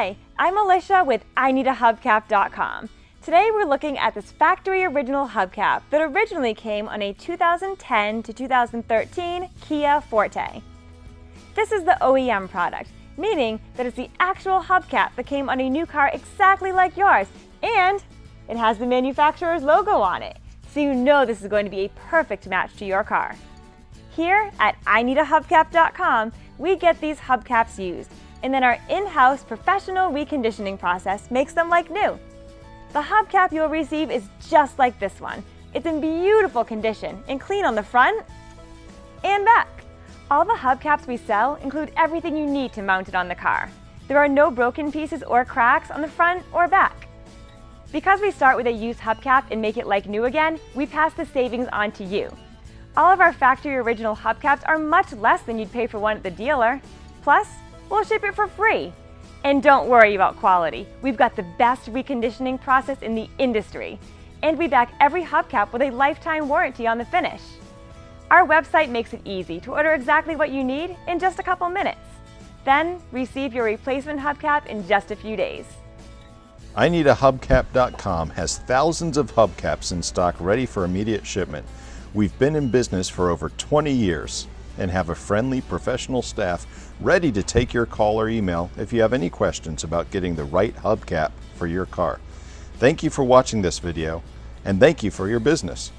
Hi, I'm Alicia with IneedAHubcap.com. Today we're looking at this factory original hubcap that originally came on a 2010 to 2013 Kia Forte. This is the OEM product, meaning that it's the actual hubcap that came on a new car exactly like yours, and it has the manufacturer's logo on it, so you know this is going to be a perfect match to your car. Here at IneedAHubcap.com, we get these hubcaps used, and then our in-house professional reconditioning process makes them like new. The hubcap you'll receive is just like this one. It's in beautiful condition and clean on the front and back. All the hubcaps we sell include everything you need to mount it on the car. There are no broken pieces or cracks on the front or back. Because we start with a used hubcap and make it like new again, we pass the savings on to you. All of our factory original hubcaps are much less than you'd pay for one at the dealer. Plus, we'll ship it for free. And don't worry about quality. We've got the best reconditioning process in the industry. And we back every hubcap with a lifetime warranty on the finish. Our website makes it easy to order exactly what you need in just a couple minutes. Then receive your replacement hubcap in just a few days. IneedAHubcap.com has thousands of hubcaps in stock ready for immediate shipment. We've been in business for over 20 years and have a friendly professional staff ready to take your call or email if you have any questions about getting the right hubcap for your car. Thank you for watching this video, and thank you for your business.